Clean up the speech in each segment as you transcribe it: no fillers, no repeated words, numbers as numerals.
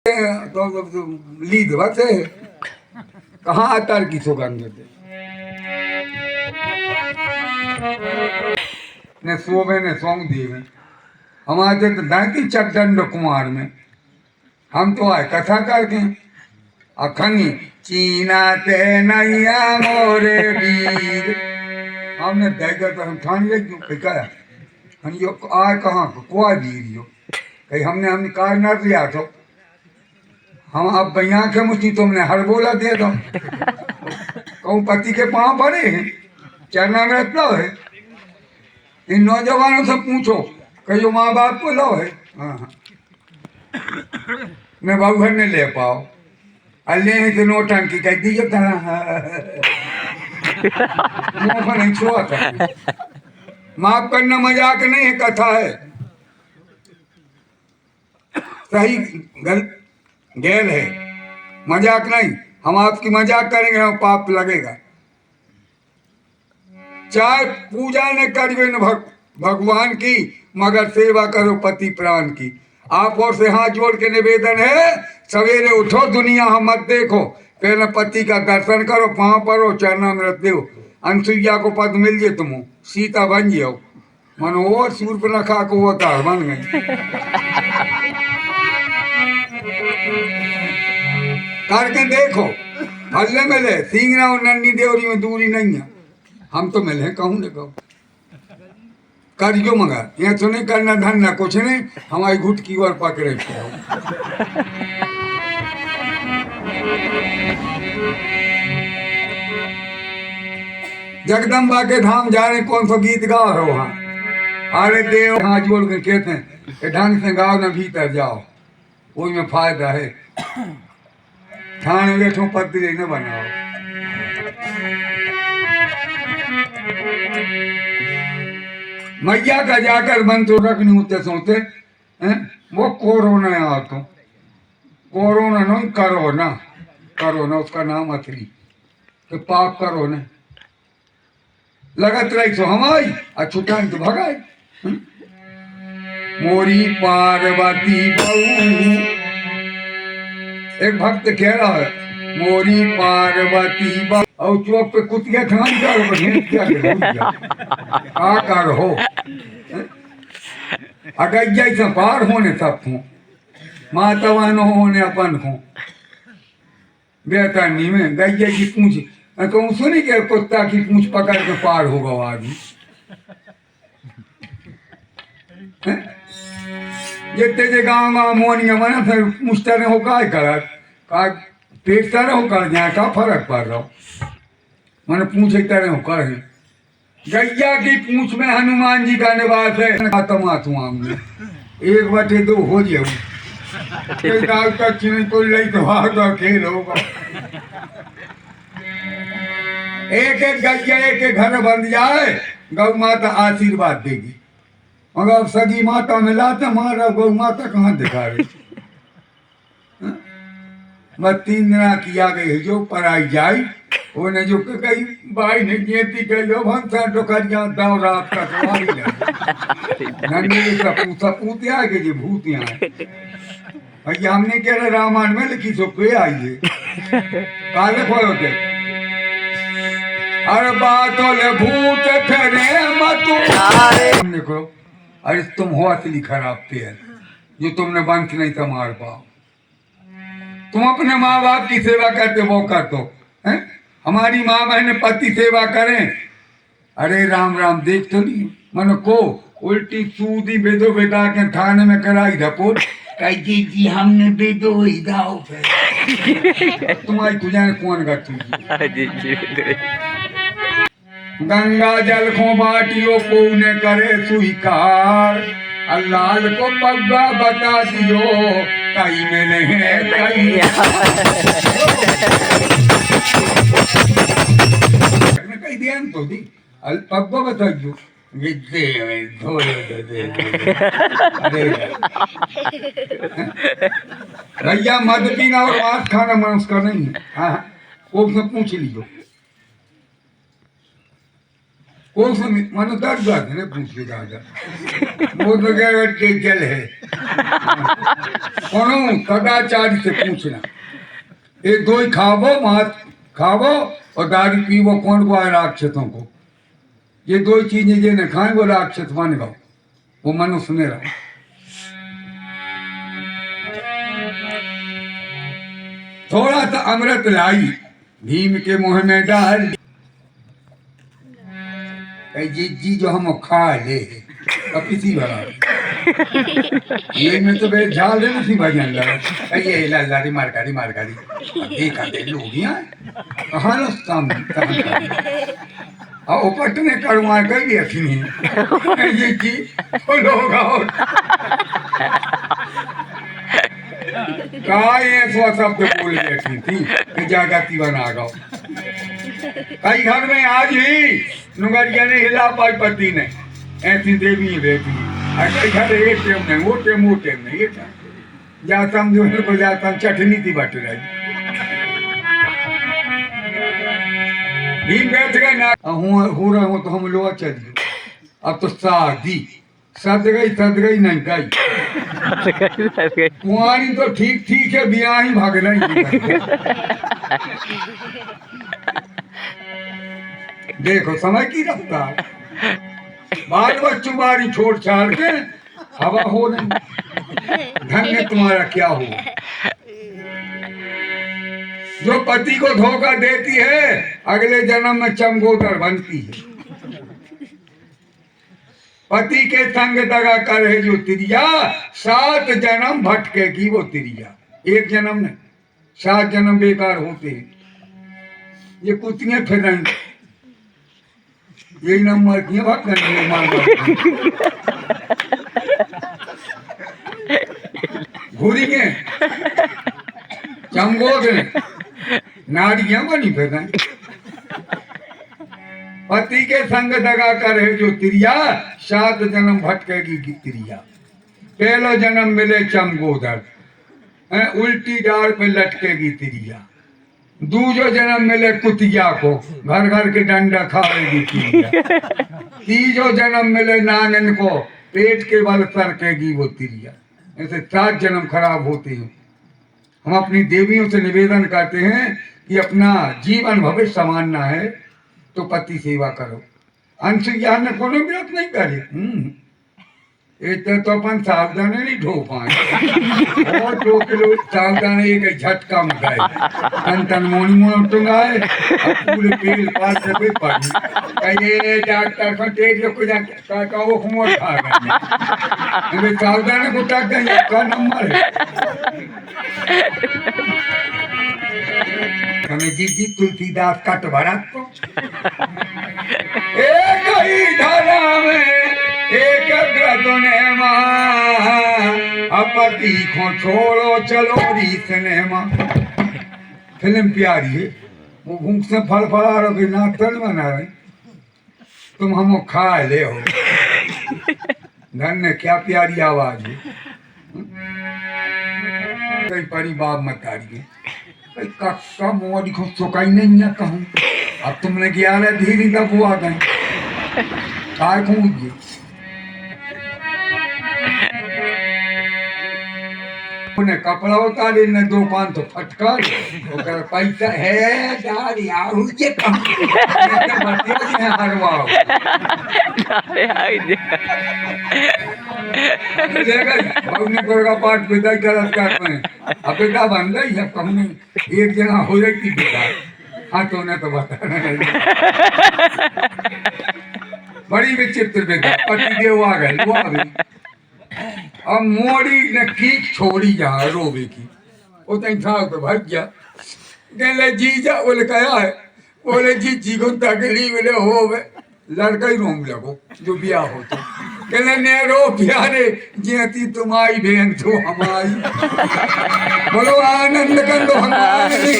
तो लीद बस है कहाँ अतर की सौगंध थे ने सोवे ने सौंग दिए हमारे तो दांती चकदंड कुमार में हम तो आए कथा करके अखंगी चीना ते नैया मोरे वीर हमने देखकर तो हम ठान ले क्यों कहा हम यो आए कहाँ कोई वीर यो कहीं हमने कार न लिया तो हम अब भैया के मुझी तुमने हर बोला दे दो कहूँ पति के पाँव भरे हैं चरना में रखता है इन नौजवानों से पूछो कहो माँ बाप को लो है हाँ मैं बाबू घर ने ले पाओ अल्ले ही तो नोटंकी कह दीजिए मुँह नहीं छुआ था माफ करना मजाक नहीं है कथा है सही गैल है मजाक नहीं हम आपकी मजाक करेंगे हम पाप लगेगा चाहे पूजा ने करिए न भगवान की मगर सेवा करो पति प्राण की आप और से हाथ जोड़ के निवेदन है सवेरे उठो दुनिया हम मत देखो पहले पति का दर्शन करो पाँव परो चरणामृत दो अनसुईया को पद मिल जाए तुम सीता बन जाओ मनो और सूर्पनखा को वो तार बन गई करके देखो हल्ले मिले सिंगना और नन्नी देवरी में दूरी नहीं है हम तो मिले कहूँ न कहूँ करियो मगर ये तो नहीं करना धन ना कुछ नहीं हमारी घुट की ओर पकड़े जगदम्बा के धाम जाने कौन सा गीत गा रहे हो वहाँ अरे देव हाथ जोड़ के कहते हैं कि ढंग से गाओ ना भीतर जाओ वही में फायदा है थाने बैठो पत्री न बनाओ मैया का जाकर बन तो रखनी होते सोते हैं वो कोरोना आ तो कोरोना नहीं करो ना उसका नाम असली तो पाप करो ना लगत रही सो हमारी अछुटान तो भगाई मोरी पार्वती बहू एक भक्त कह रहा है मोरी पार्वती बहू और चौक पे कुतिया ठान कर हो अगर जैसे पार होने सब को माता न होने अपन को बेतरनी में गैया की पूछ कहूँ सुनी के कुत्ता की पूछ पकड़ के पार होगा आदमी जितने जे गाँव गाँव मोनिया मना फिर मुश्तर हो का पेट तरह हो कर जाए का फर्क पड़ रहा मैंने पूछे तरह हो कर गैया की पूछ में हनुमान जी का निवास है एक बटे दो हो जाए कोई लई तो खेल होगा एक एक गैया एक एक घर बन जाए गौ माता आशीर्वाद देगी मगर सगी माता में लाते मारा गौ माता कहाँ दिखा रही बस 3 दिन किया गई जो पराई जाई उन्हें जो कई भाई ने जेती कही जो भंसा डोकरिया दाव रात का सवारी नन्हे सपूत आ गए जी भूत यहाँ भैया हमने कह रहे रामायण में लिखी सो पे आइए काले खोए थे अरे बातों ले भूत फेरे मत निकलो अरे तुम हो असली खराब पेड़ जो तुमने वंश नहीं संभाल पाओ तुम अपने माँ बाप की सेवा करते वो कर दो हैं हमारी माँ बहन पति सेवा करें अरे राम राम देख तो नहीं मन को उल्टी सूदी बेदो बेदा के थाने में कराई धपोट कही जी हमने बेदो दाव पे तुम्हारी तुझे कौन गति गंगा जल को बाटियों को ने करे स्वीकार अल्लाह को पग्गा बता दियो कहीं में नहीं कहीं कहीं ध्यान तो दी पग्गा बता दियो भैया मद पीना और मांस खाना मांस का नहीं है हाँ वो पूछ लीजिए कौन सा मानो 10 बात है ना पूछ ले दादा वो तो कहेगा कि जल है कौन सदाचार से पूछना ये दो ही खावो मात खावो और दारू पीवो कौन को आए राक्षसों को ये दो ही चीजें जो न खाए वो राक्षस बन गो वो मनुष्य में रहो थोड़ा सा अमृत लाई भीम के मुंह में डाल जी जो हम खा ले किसी बड़ा ये में तो बे झाल है सी भजन लगा ये लारी मारकारी देखा दे लोग यहाँ कहाँ लो सामने और पटने करवा कर भी अखनी ये जी वो लोग और का ये सो शब्द बोल बैठी थी कि जागती बना गो कई घर में आज ही नुगरिया ने हिला पाई पति ने ऐसी देवी बेटी कई घर एक टेम नहीं वो टेम नहीं ये जा समझो को जाता चटनी थी बट रही भीम बैठ गए ना हो रहा हूँ तो हम लोग चलिए अब तो शादी सद गई नहीं गई कुंवारी तो ठीक है बिया ही भागना ही देखो समय की रफ्तार बाल बच्चों बारी छोड़ छाड़ के हवा हो नहीं धन्य तुम्हारा क्या हो जो पति को धोखा देती है अगले जन्म में चमगोदड़ बनती है पति के संग दगा कर है जो तिरिया 7 जन्म भटकेगी वो तिरिया एक जन्म में 7 जन्म बेकार होते हैं ये कुतियां फिर यही नंबर की भटकन घूरिए चमगोद नारियां बनी फिर पति के संग दगा कर है जो तिरिया 7 जन्म भटकेगी की तिरिया पहला जन्म मिले चमगोदड़ उल्टी डाल पे लटकेगी तिरिया दूसरा जन्म मिले कुतिया को घर घर के डंडा खाएगी तिरिया तीसरा जन्म मिले नांगन को पेट के बल सरकेगी वो तिरिया ऐसे 7 जन्म खराब होते हैं हम अपनी देवियों से निवेदन करते हैं कि अपना जीवन भविष्य संवारना है तो पति सेवा करो अंश ज्ञान ने कोनो विरोध नहीं करे इतने तो अपन सावधानी नहीं ढो पाए और 2 किलो सावधानी एक झटका में गए तन मोनी मोन टंगाए पूरे पेड़ पास से भी पड़ी ये डॉक्टर को टेट को जा का वो हुआ खा गए ये सावधानी को टक गई का नंबर है हमें जी तुलसीदास कट भरा तो एक ही धारा में एक ग्रतने अपति को छोड़ो चलो रीसने फिल्म प्यारी है वो भूख से फल फला रहे नाचन बना रहे तुम हम खा ले हो धन्य क्या प्यारी आवाज है कई परी बाप मत आरिए कक्का मोदी को चुकाई नहीं है कहूँ अब तुमने किया है धीरे तक वो आ गए काय कूद उन्हें कपड़ा उतारे ने 2-5 तो फटका ओकर पैसा है दारी आऊ जे कम बते हरवाओ देखा बहुने कोरगा पाठ विदाई करत करते अब बेटा बन गई है कमने एक जगह हो जाती बेटा हाँ तो ने तो बता बड़ी विचित्र बेटा पति देव आ गए वो अभी अब मोड़ी ने कीक छोड़ी जा रोबे की वो तई था तो भाग गया कहले जीजा बोले कहा है बोले जी को तकलीफ ले होवे लड़का ही रोम लगो जो ब्याह हो तो कहले ने रो प्यारे जेती तुम्हारी बहन तो हमारी बोलो आनंद कर दो हमारे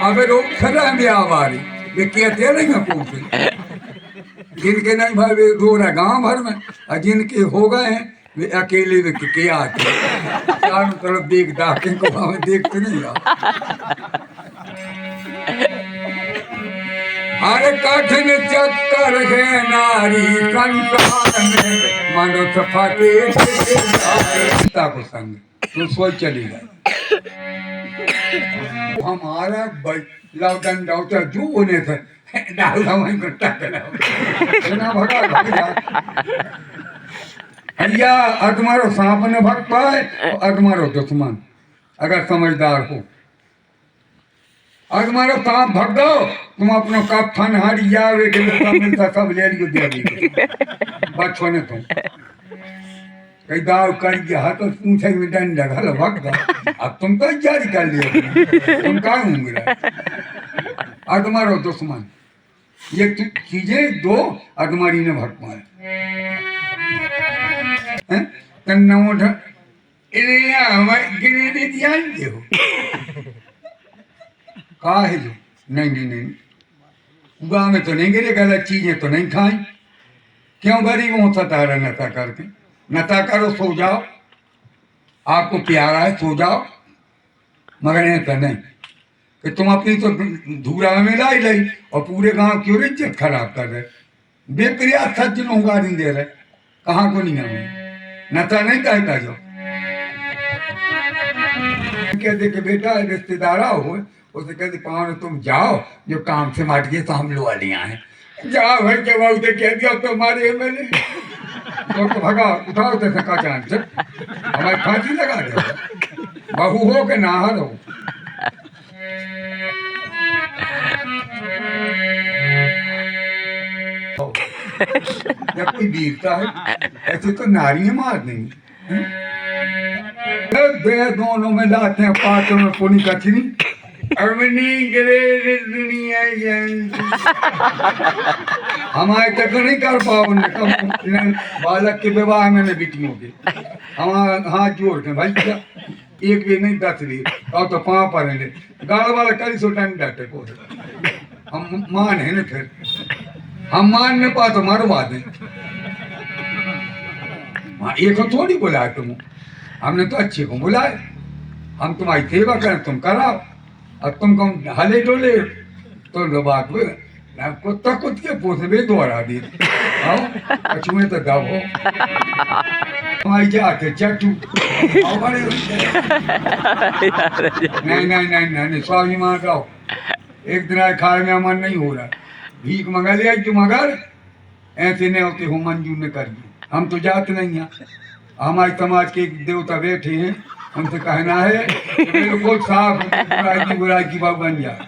अबे रो खरा ब्याह वाली वे कहते नहीं मैं पूछे जिनके नहीं भाई वे रो रहा गांव भर में और जिनके हो गए हैं वे अकेले वे के आते चारों तरफ देख दाके को हमें देखते नहीं रहा अरे कठिन चक्कर है नारी संसार में, मनुष्य फटे सीता को संग तो सोच चली गई। हमारा लौटन डॉक्टर जो होने थे डाल वहीं कट्टा करा भगा भैया। अगमारो सांप ने भग पाए, अगमारो दुश्मन अगर समझदार हो। अगमारो सांप भग दो, तुम अपनो कफन हरी जावे के मिलता सब ले लियो दे बच्चों ने तुम कई दाव कर गया तो पूछे में डंडा घल भग गया। अब तुम तो जारी कर लियो, तुम कहाँ होंगे। अगमारो दुश्मन ये चीजें दो अगमारी ने भग पाए। कहा है जो नहीं गाँव में तो नहीं गिरे, गलत चीजें तो नहीं खाई। क्यों गरीबों सतारा नशा करके, नशा करो सो जाओ, आपको प्यारा है सो जाओ। मगर ऐसा नहीं कि तुम अपनी तो धूरा में लाई लाई और पूरे गांव की इज्जत खराब कर रहे, बेकरिया सज्जनों गाड़ी दे रहे। कहाँ को नहीं हमें नशा नहीं कहता जो कहते कि बेटा रिश्तेदार हो, उसे कहते पाँव तुम जाओ जो काम से माट गए तो हम लोग लिया है, जाओ भाई के बाबू से कह दिया तुम्हारे एमएलए तो भगा उठाओ तो सका चांद हमारी फांसी लगा दे, बहू हो के नाहर हो। जब कोई वीरता है ऐसे तो नारियां मार देंगी। दे दोनों में लाते हैं पाटों में पुनी कचरी दुनिया हमारे तक नहीं कर पाओ। बालक के विवाह में बेटियों के हमारा हाथ जोड़ के भाई एक भी नहीं 10 भी और तो 5 पर गाड़ वाला करी सो टाइम डाटे को हम मान है ना, फिर हम मान नहीं पा तो मरवा दें। एक थोड़ी बुलाए तुम, हमने तो अच्छे को बुलाए, हम तुम्हारी सेवा करें तुम कराओ। अब तुम कौन हले डोले तो बात कुत्ता कुछ के पोस भी दोहरा दी आओ कछुए तो दबो हमारी जाते चट्टू नहीं स्वाभिमान रहो। एक दिन आए खाए में मन नहीं हो रहा, भीख मंगा लिया जो मगर ऐसे नहीं होते हो मंजूर न करिए। हम तो जाते नहीं हैं, हमारे समाज के देवता बैठे हैं, हमसे कहना है बिल्कुल साफ बुराई की बात बन जाए।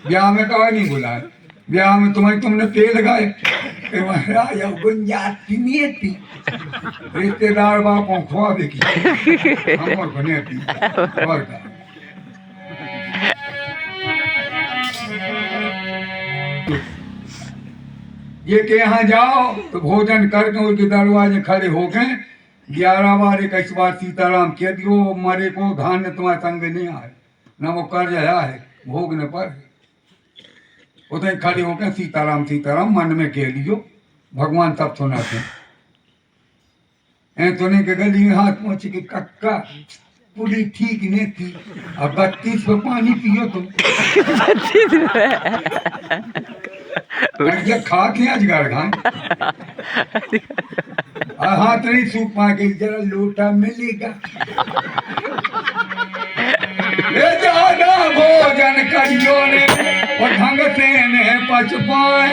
ब्याह में कहा नहीं बुलाए, ब्याह में तुमने तेल लगाए रिश्तेदार बापों खुआ देखी ये के यहाँ जाओ तो भोजन करके उसके दरवाजे खड़े हो गए 11 बार 21 बार सीताराम कह दियो मरे को धान्य तुम्हारे संग नहीं आए न वो कर रहा है भोग न पर उतने खड़े हो गए सीताराम सीताराम मन में कह लियो भगवान सब सुनाते हैं। तो नहीं के गली हाथ पहुंच के कक्का पूरी ठीक नहीं थी, अब 32 में पानी पियो तुम खा के आज घर खाए हाथ नहीं सूख पा के जरा लोटा मिलेगा ज्यादा भोजन करियो ने और ढंग से ने पच पाए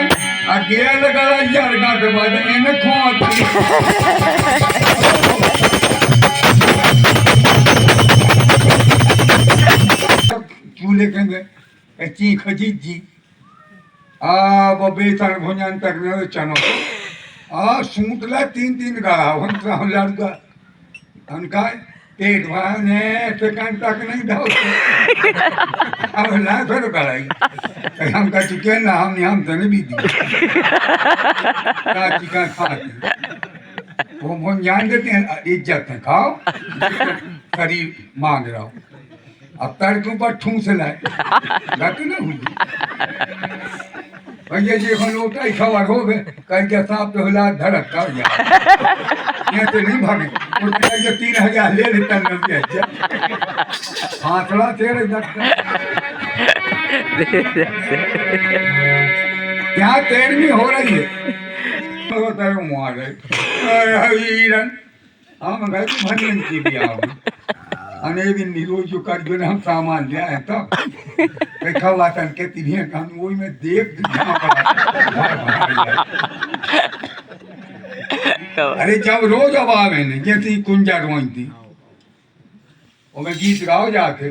अकेल गला जरगा के बाद इन खोती चूल्हे के चीख जी वो बेसन भुंजन तक में चनो सूतला 3 गाड़ा हम लड़का उनका पेट भाने सेकंड तक नहीं धाओ अब ना फिर कराई हम का चुके ना हम तो नहीं भी दी काची का खाते वो भुंजान देते हैं इज्जत है खाओ शरीर मांग रहा हो। अब तड़के ऊपर ठूस लाए गत ना हुई भैया जी हम लोग का खबर हो गए कहीं के साहब तो हिला धड़क कर गया ये तो नहीं भागे उसने 3000 ले लेता नहीं फासला तेरे यहाँ 13वीं हो रही है तो तेरे मारे वीरन हम गए तो भजन की भी आओ अने भी निरोज जो कर जो हम सामान ले आए तब देखा हुआ तन के तिनिया काम वही में देख अरे जब रोज अब आवे ने जैसी कुंजा रोई थी और मैं गीत गाओ जाके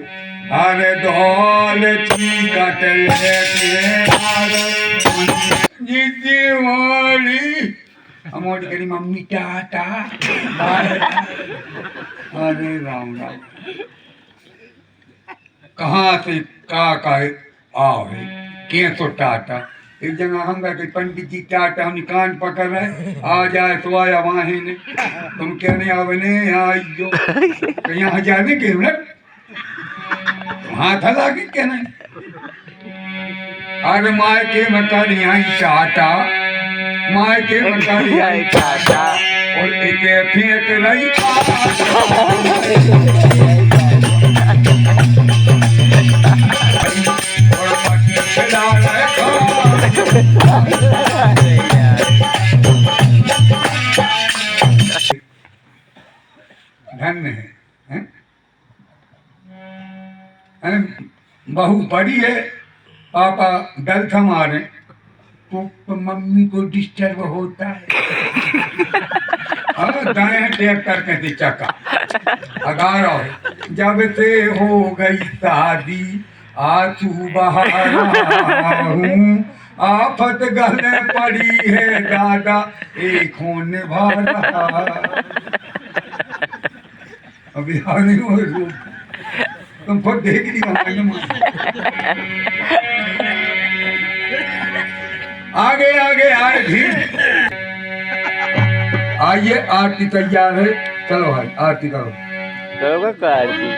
अरे धौल ची कटल के जीती वाली हमारी करी मम्मी टाटा अरे राम राम कहाँ से का आवे के तो टाटा एक जगह हम गए पंडित जी टाटा हम कान पकड़ रहे आ जाए तो आया वहाँ ही ने तुम क्या नहीं आवे ने यहाँ आई जो यहाँ जाने के ना हाथ हला के क्या नहीं अरे माय के मकान आई टाटा माय के मकान आई टाटा और एक फेंक रही और पटी खिला धन्य है बहू बड़ी है पापा डल मारे तो मम्मी को डिस्टर्ब होता है दाएं टेप करके थी चक्का अगार जब से हो गई शादी आंसू बहा हूँ आफत गले पड़ी है दादा एक होने वाला अभी आने वो तुम खुद देख लिया आगे आगे आए भीड़ आइए आरती तैयार है चलो भाई आरती करो आरती